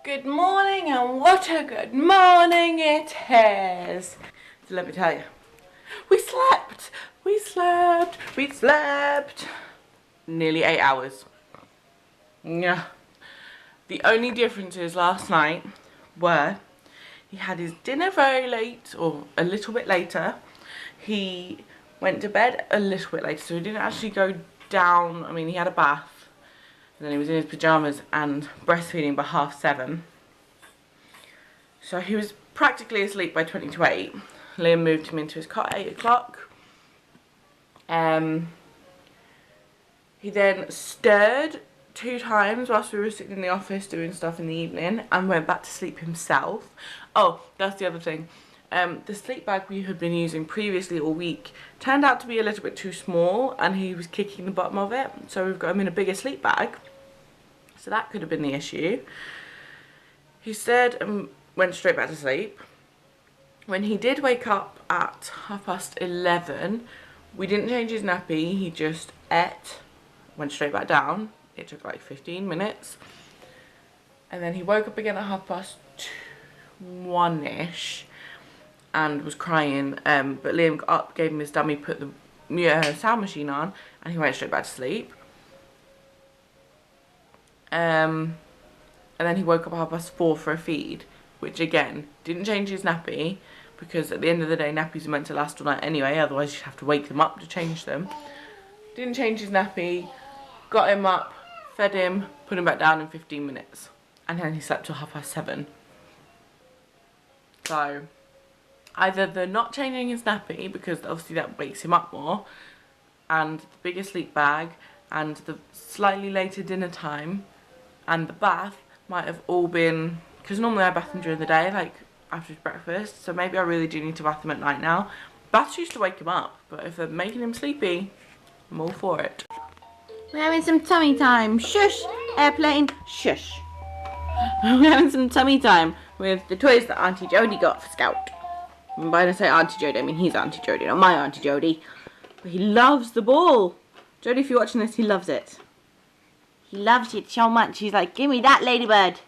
Good morning, and what a good morning it is. So let me tell you, we slept nearly 8 hours. Yeah. The only differences last night were he had his dinner very late, or a little bit later. He went to bed a little bit later, so he didn't actually go down. I mean, he had a bath, and then he was in his pyjamas and breastfeeding by 7:30. So he was practically asleep by 20 to 8. Liam moved him into his cot at 8 o'clock. He then stirred 2 times whilst we were sitting in the office doing stuff in the evening, and went back to sleep himself. Oh, that's the other thing. The sleep bag we had been using previously all week turned out to be a little bit too small, and he was kicking the bottom of it. So we've got him in a bigger sleep bag. So that could have been the issue. He stirred and went straight back to sleep. When he did wake up at 11:30, we didn't change his nappy. He just ate, went straight back down. It took like 15 minutes. And then he woke up again at 1:30ish and was crying. But Liam got up, gave him his dummy, put the sound machine on, and he went straight back to sleep. And then he woke up at 4:30 for a feed, which again didn't change his nappy, because at the end of the day nappies are meant to last all night anyway, otherwise you'd have to wake them up to change them. Didn't change his nappy, got him up, fed him, put him back down in 15 minutes, and then he slept till 7:30. So either the not changing his nappy, because obviously that wakes him up more, and the bigger sleep bag, and the slightly later dinner time, and the bath might have all been, because normally I bath him during the day, like after his breakfast, so maybe I really do need to bath him at night now. Baths used to wake him up, but if they're making him sleepy, I'm all for it. We're having some tummy time. Shush! Airplane, shush. We're having some tummy time with the toys that Auntie Jodie got for Scout. And by when I say Auntie Jodie, I mean he's Auntie Jodie, not my Auntie Jodie. But he loves the ball. Jodie, if you're watching this, he loves it. He loves it so much. He's like, give me that, ladybird.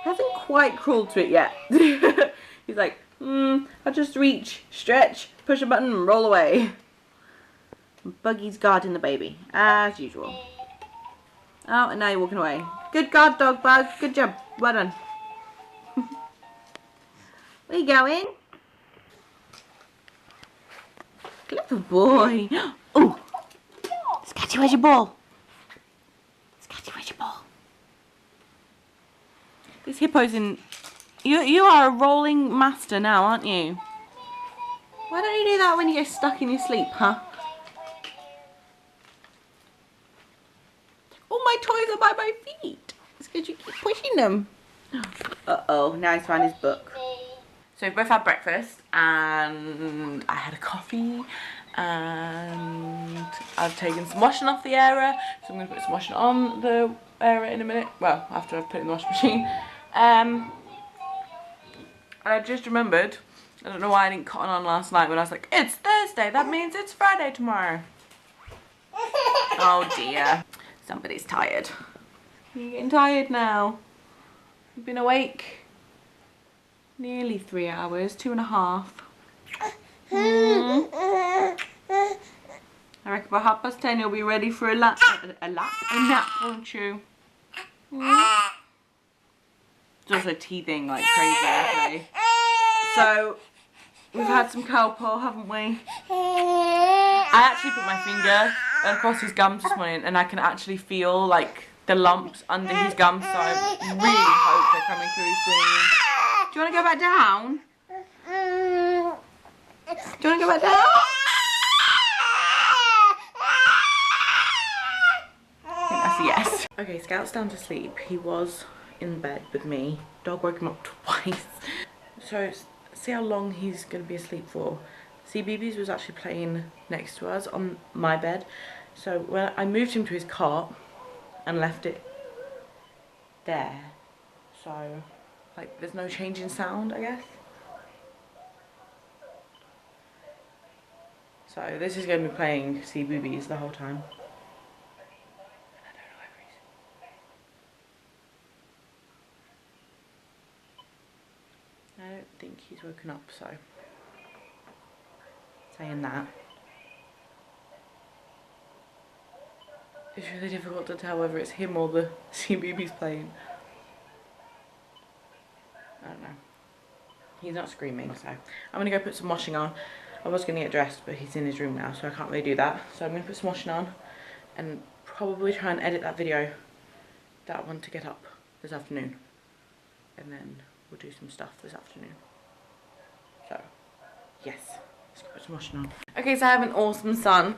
Hasn't quite crawled to it yet. He's like, I'll just reach, stretch, push a button, and roll away. Buggy's guarding the baby, as usual. Oh, and now you're walking away. Good guard, dog bug. Good job. Well done. Where you going? Clever boy. Oh, Scatty, where's your ball? Scatty, where's your ball? This hippo's in. You are a rolling master now, aren't you? Why don't you do that when you get stuck in your sleep, huh? All my toys are by my feet. It's because you keep pushing them. Uh-oh, now he's found his book. So we've both had breakfast, and I had a coffee, and I've taken some washing off the area, so I'm going to put some washing on the area in a minute. Well, after I've put it in the washing machine. And I just remembered, I don't know why I didn't cotton on last night when I was like, it's Thursday, that means it's Friday tomorrow. Oh dear. Somebody's tired. You're getting tired now. You've been awake nearly 3 hours, 2.5. I reckon by 10:30 you'll be ready for a nap, won't you? It's also teething like crazy today. So we've had some Calpol, haven't we? I actually put my finger across his gums this morning, and I can actually feel like the lumps under his gums, so I really hope they're coming through soon. Do you want to go back down? Do you want to go back down? I think that's a yes. Okay, Scout's down to sleep. He was in bed with me. Dog woke him up twice. So see how long he's going to be asleep for. See, BB's was actually playing next to us on my bed. So when I moved him to his cot and left it there. So like there's no change in sound, I guess. So this is going to be playing CBeebies the whole time. And I don't know whether he he's woken up, so saying that. It's really difficult to tell whether it's him or the CBeebies playing. I don't know. He's not screaming, so I'm gonna go put some washing on. I was gonna get dressed, but he's in his room now, so I can't really do that. So I'm gonna put some washing on and probably try and edit that video that I want to get up this afternoon. And then we'll do some stuff this afternoon. So, yes, let's go put some washing on. Okay, so I have an awesome son.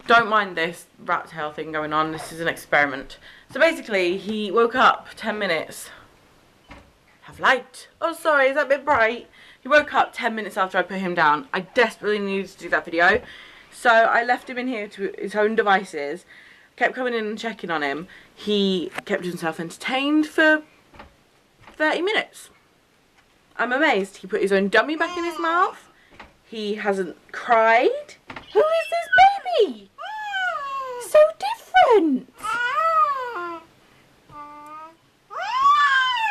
Don't mind this rat tail thing going on. This is an experiment. So basically, he woke up 10 minutes. Have light. Oh, sorry, is that a bit bright? He woke up 10 minutes after I put him down. I desperately needed to do that video. So I left him in here to his own devices. Kept coming in and checking on him. He kept himself entertained for 30 minutes. I'm amazed. He put his own dummy back in his mouth. He hasn't cried. Who is this baby? So different.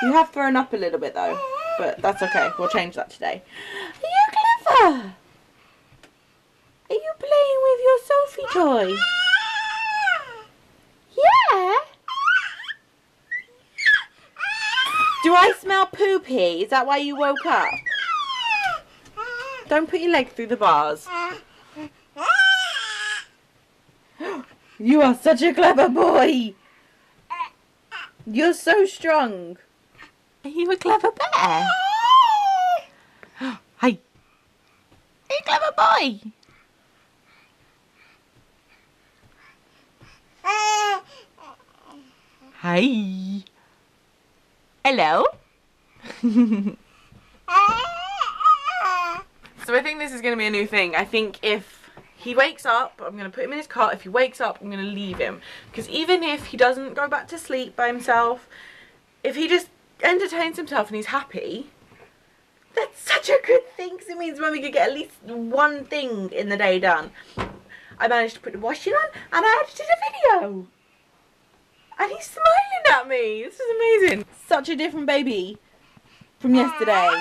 You have thrown up a little bit though, but that's okay. We'll change that today. Are you clever? Are you playing with your Sophie toy? Yeah. Do I smell poopy? Is that why you woke up? Don't put your leg through the bars. You are such a clever boy. You're so strong. Are you a clever bear? Hey. Are you a clever boy? Hi. Hello. So I think this is going to be a new thing. I think if he wakes up, I'm going to put him in his cot. If he wakes up, I'm going to leave him. Because even if he doesn't go back to sleep by himself, if he just entertains himself and he's happy, that's such a good thing. Because it means Mummy could get at least one thing in the day done. I managed to put the washing on and I edited a video. And he's smiling at me. This is amazing. Such a different baby from yesterday.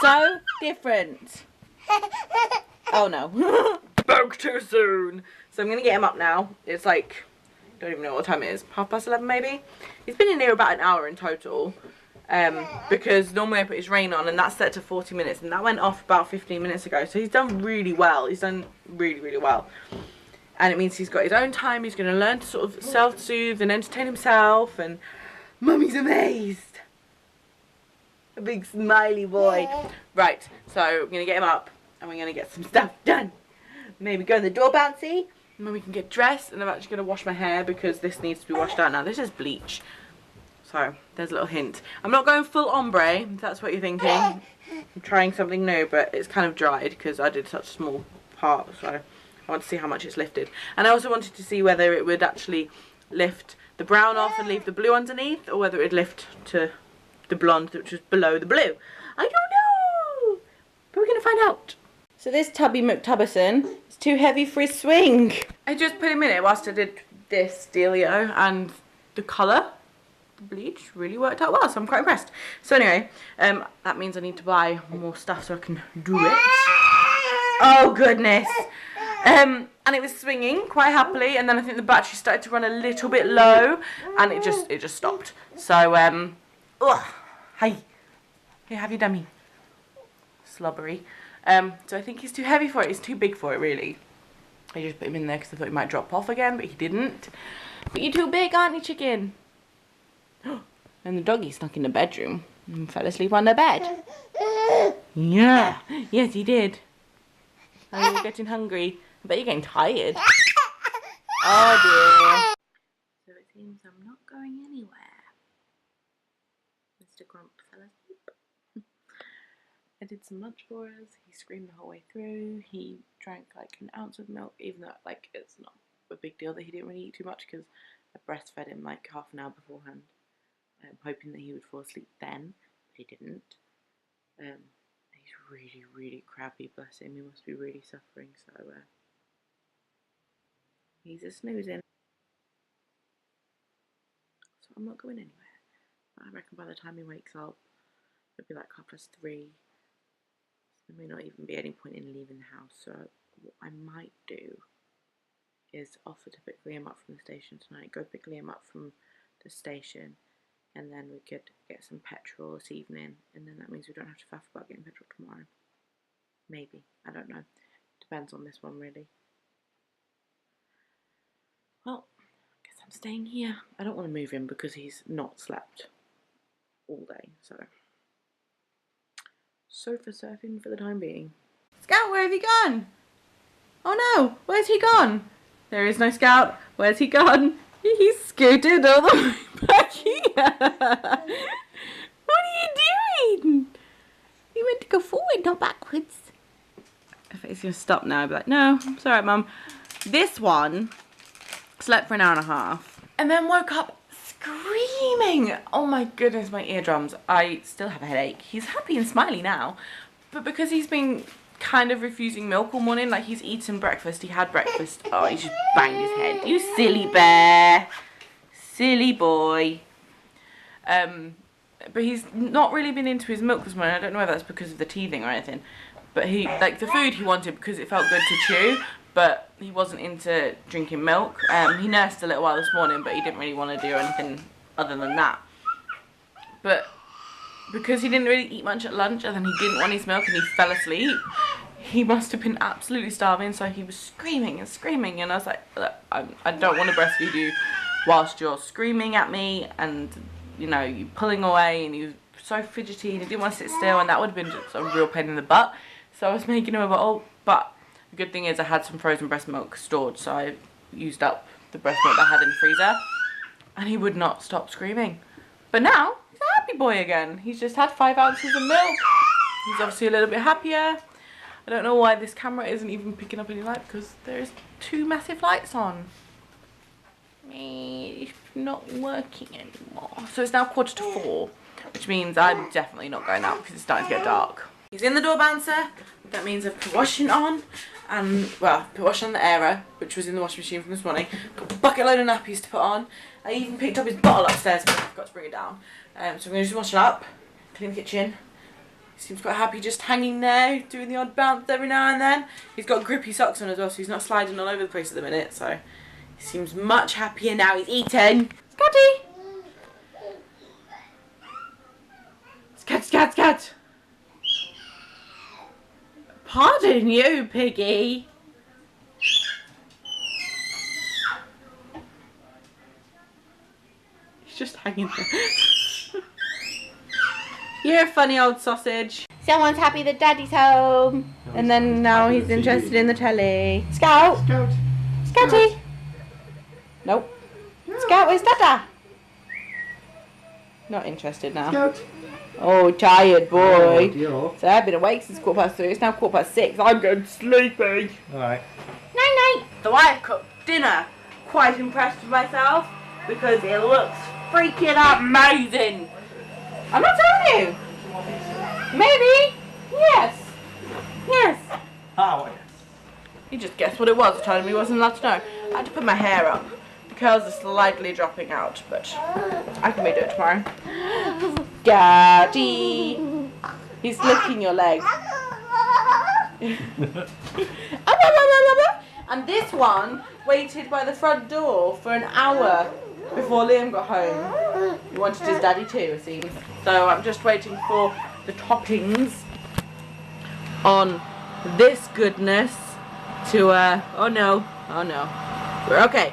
So different. Oh no. Spoke too soon. So I'm going to get him up now. It's like, don't even know what time it is. 11:30 maybe. He's been in here about an hour in total. Because normally I put his rain on and that's set to 40 minutes. And that went off about 15 minutes ago. So he's done really well. He's done really, really well. And it means he's got his own time. He's going to learn to sort of self-soothe and entertain himself. And Mummy's amazed. A big smiley boy. Right, so we're going to get him up and we're going to get some stuff done. Maybe go in the door bouncy and then we can get dressed, and I'm actually going to wash my hair because this needs to be washed out now. This is bleach. So, there's a little hint. I'm not going full ombre, if that's what you're thinking. I'm trying something new, but it's kind of dried because I did such a small part, so I want to see how much it's lifted. And I also wanted to see whether it would actually lift the brown off and leave the blue underneath, or whether it would lift to the blonde which was below the blue. I don't know, but we're going to find out. So this Tubby McTubbison is too heavy for his swing. I just put him in it whilst I did this dealio, and the colour, the bleach, really worked out well, so I'm quite impressed. So anyway, that means I need to buy more stuff so I can do it. Oh goodness. And it was swinging quite happily, and then I think the battery started to run a little bit low, and it just stopped. So hi, here, have your dummy. Slobbery. So I think he's too heavy for it. He's too big for it, really. I just put him in there because I thought he might drop off again, but he didn't. But you're too big, aren't you, chicken? And the doggy snuck in the bedroom and fell asleep on the bed. Yeah. Yes, he did. Oh, you're getting hungry. I bet you're getting tired. Oh dear. So it seems I'm not going anywhere. Mr. Grump fell asleep. I did some lunch for us. He screamed the whole way through. He drank like an ounce of milk, even though like it's not a big deal that he didn't really eat too much because I breastfed him like half an hour beforehand. I'm hoping that he would fall asleep then, but he didn't. He's really, really crabby, bless him. He must be really suffering, so he's a snoozing. So I'm not going anywhere. I reckon by the time he wakes up, It'll be like 3:30. There may not even be any point in leaving the house, so what I might do is offer to pick Liam up from the station tonight, go pick Liam up from the station, and then we could get some petrol this evening, and then that means we don't have to faff about getting petrol tomorrow. Maybe, I don't know. Depends on this one, really. Well, I guess I'm staying here. I don't want to move him because he's not slept all day, so sofa surfing for the time being. Scout, where have you gone? Oh no, where's he gone? There is no Scout. Where's he gone? He's scooted all the way back here. What are you doing? You meant to go forward, not backwards. If he's going to stop now, I'd be like, no, it's alright, Mum. This one slept for an hour and a half and then woke up screaming. Oh my goodness, my eardrums. I still have a headache. He's happy and smiley now, but because he's been kind of refusing milk all morning, like he's eaten breakfast, he had breakfast. Oh, he just banged his head. You silly bear. Silly boy. But he's not really been into his milk this morning. I don't know whether that's because of the teething or anything. But he, like, the food he wanted because it felt good to chew, but he wasn't into drinking milk. He nursed a little while this morning, but he didn't really want to do anything other than that. But because he didn't really eat much at lunch, and then he didn't want his milk and he fell asleep, he must have been absolutely starving, so he was screaming and screaming, and I was like, look, I don't want to breastfeed you whilst you're screaming at me and, you know, you pulling away, and he was so fidgety and he didn't want to sit still, and that would have been just a real pain in the butt. So I was making him a bottle, but the good thing is I had some frozen breast milk stored, so I used up the breast milk that I had in the freezer, and he would not stop screaming. But now, he's a happy boy again. He's just had 5 ounces of milk. He's obviously a little bit happier. I don't know why this camera isn't even picking up any light, because there's 2 massive lights on. It's not working anymore. So it's now 3:45, which means I'm definitely not going out because it's starting to get dark. He's in the door bouncer. That means I've put washing on, and, well, put washing on the airer, which was in the washing machine from this morning. Got a bucket load of nappies to put on. I even picked up his bottle upstairs, but I forgot to bring it down. So I'm going to just wash it up, clean the kitchen. He seems quite happy just hanging there, doing the odd bounce every now and then. He's got grippy socks on as well, so he's not sliding all over the place at the minute, so he seems much happier now he's eaten. Scotty! Scat, scat, scat! Pardon you, piggy. He's just hanging there. You're a funny old sausage. Someone's happy that Daddy's home. No, and then now he's interested in the telly. Scout! Scout! Scouty! Scout. Nope. No. Scout, where's Dada? Not interested now. Scout! Oh, tired boy. Oh, so I've been awake since 3:15. It's now 6:15. I'm going sleepy. Alright. Night night. So I've cooked dinner. Quite impressed with myself because it looks freaking amazing. I'm not telling you. Maybe. Yes. Yes. Oh, yes. You just guessed what it was. I told him he wasn't allowed to know. I had to put my hair up. The curls are slightly dropping out, but I can redo it tomorrow. Daddy! He's licking your leg. And this one waited by the front door for an hour before Liam got home. He wanted his daddy too, it seems. So I'm just waiting for the toppings on this goodness to, oh no, we're okay,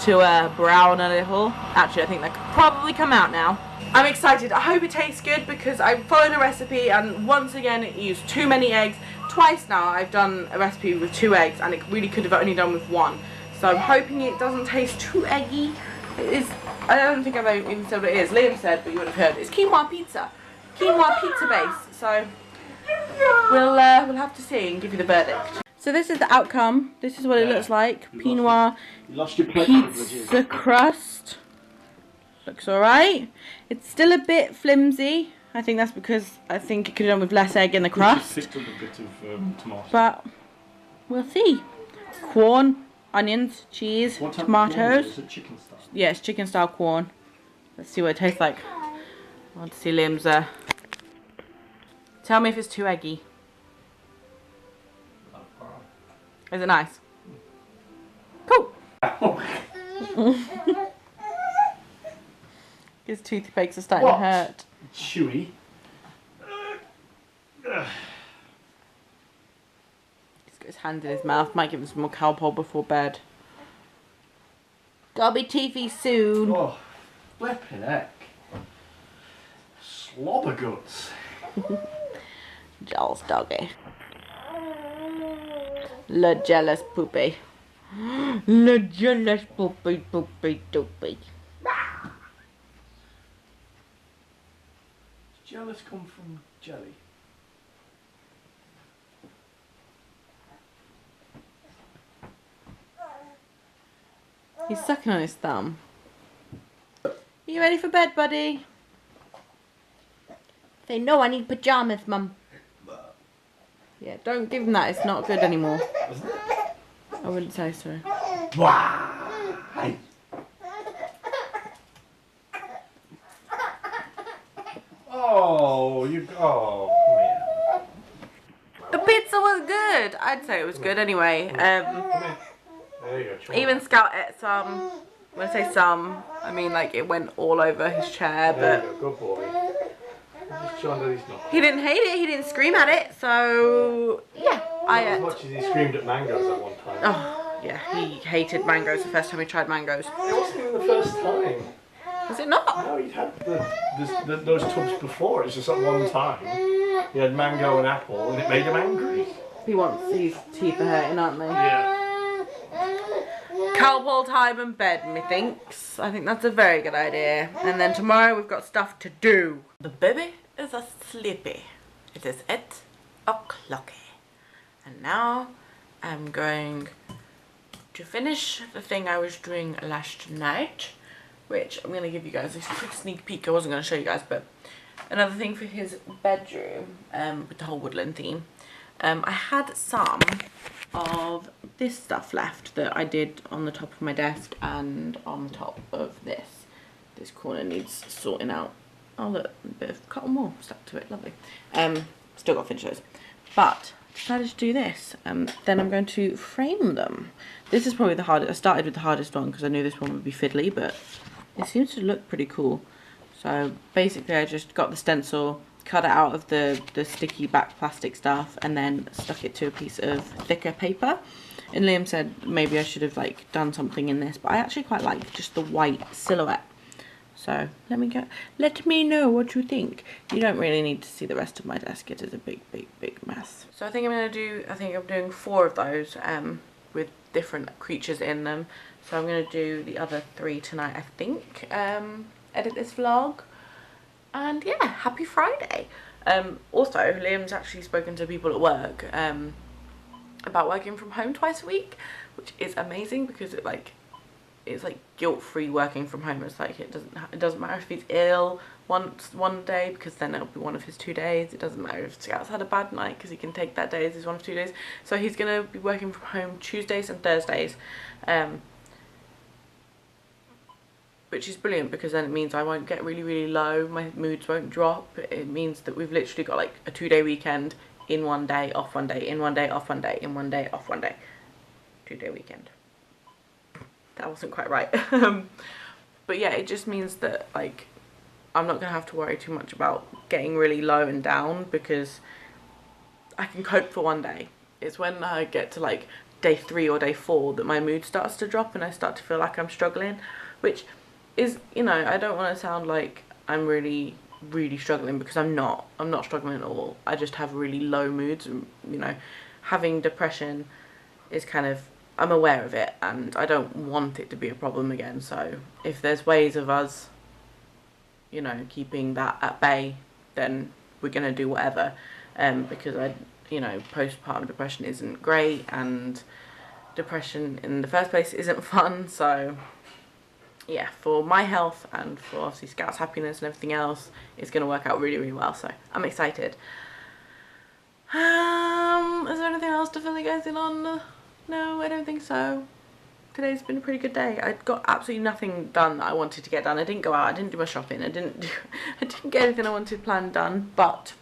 to brown a little. Actually, I think that could probably come out now. I'm excited. I hope it tastes good because I followed a recipe and once again it used too many eggs. Twice now I've done a recipe with 2 eggs and it really could have only done with 1. So I'm hoping it doesn't taste too eggy. It is, I don't think I've even said what it is. Liam said, but you would have heard. It's quinoa pizza. Quinoa pizza base. So we'll have to see and give you the verdict. So this is the outcome. This is what it looks like. Quinoa pizza crust. Looks alright. It's still a bit flimsy. I think that's because I think it could have done with less egg in the crust. Just a bit of tomato. But we'll see. Corn, onions, cheese, tomatoes. Is it chicken style? Yeah, it's chicken style corn. Let's see what it tastes like. I want to see Liam's Tell me if it's too eggy. Is it nice? Cool. His toothaches are starting to hurt. Chewy. He's got his hand in his mouth. Might give him some more Calpol before bed. Gotta be teethy soon. Oh, flipping heck. Slobber guts. Jealous doggy. Le jealous poopy. Le jealous poopy poopy doopy. Does jealous come from jelly? He's sucking on his thumb. Are you ready for bed, buddy? Say no, I need pajamas, Mum. Yeah, don't give him that. It's not good anymore. I wouldn't say so. Why? Oh, you go. Oh, The pizza was good. I'd say it was good anyway. there you go. Even Scout ate some. When I say some, I mean like it went all over his chair, There but you go, good boy. Just show under these knuckles. he didn't hate it. He didn't scream at it. So yeah, I As ate. much as he screamed at mangoes at one time. Oh yeah, he hated mangoes the first time he tried mangoes. It wasn't even the first time. Was it not? No, he'd had those tubs before. It's just at one time. He had mango and apple, and it made him angry. He wants his teeth are hurting, aren't they? Yeah. Calpol time and bed, methinks. I think that's a very good idea. And then tomorrow we've got stuff to do. The baby is sleepy. It is 8 o'clock. And now I'm going to finish the thing I was doing last night, which I'm going to give you guys a quick sneak peek. I wasn't going to show you guys, but another thing for his bedroom with the whole woodland theme. I had some of this stuff left that I did on the top of my desk and on the top of this. This corner needs sorting out. Oh look, a bit of cotton wool stuck to it, lovely. Still got to finish those. But I decided to do this. Then I'm going to frame them. This is probably the hardest. I started with the hardest one because I knew this one would be fiddly, but it seems to look pretty cool. So basically I just got the stencil, cut it out of the sticky back plastic stuff, and then stuck it to a piece of thicker paper. And Liam said maybe I should have like done something in this, but I actually quite like just the white silhouette. So let me know what you think. You don't really need to see the rest of my desk. It is a big mess. So I think I'm doing 4 of those with different creatures in them. So I'm gonna do the other 3 tonight, I think. Edit this vlog. And yeah, happy Friday. Also, Liam's actually spoken to people at work about working from home twice a week, which is amazing because it's like guilt-free working from home. It's like it doesn't matter if he's ill one day, because then it'll be one of his 2 days. It doesn't matter if Scout's had a bad night, because he can take that day as his 1 of 2 days. So he's gonna be working from home Tuesdays and Thursdays. Which is brilliant because then it means I won't get really low, my moods won't drop. It means that we've literally got like a 2-day weekend, in 1 day, off 1 day, in 1 day, off 1 day, in 1 day, off 1 day. 2-day weekend. That wasn't quite right. But yeah, it just means that like I'm not gonna have to worry too much about getting really low and down, because I can cope for 1 day. It's when I get to like day 3 or day 4 that my mood starts to drop and I start to feel like I'm struggling, which is, you know, I don't want to sound like I'm really struggling, because I'm not struggling at all. I just have really low moods, and you know, having depression is kind of, I'm aware of it and I don't want it to be a problem again. So if there's ways of us, you know, keeping that at bay, then we're gonna do whatever, because you know, postpartum depression isn't great, and depression in the first place isn't fun. So yeah, for my health and for obviously Scout's happiness and everything else, it's going to work out really well. So I'm excited. Is there anything else to fill you guys in on? No, I don't think so. Today's been a pretty good day. I got absolutely nothing done that I wanted to get done. I didn't go out, I didn't do my shopping, I didn't get anything I wanted planned done, but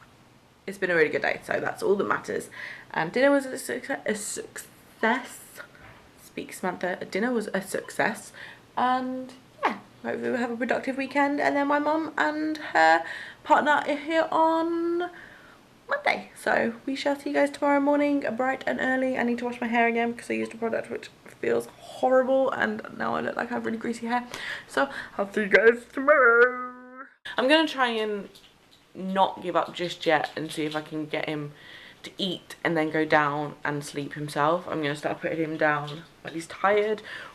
it's been a really good day, so that's all that matters. And dinner was a success. Speak Samantha. Dinner was a success, and yeah, hopefully we'll have a productive weekend. And then my mum and her partner are here on Monday, so we shall see you guys tomorrow morning bright and early. I need to wash my hair again because I used a product which feels horrible, and now I look like I have really greasy hair. So I'll see you guys tomorrow. I'm gonna try and not give up just yet and see if I can get him to eat and then go down and sleep himself. I'm gonna start putting him down when he's tired,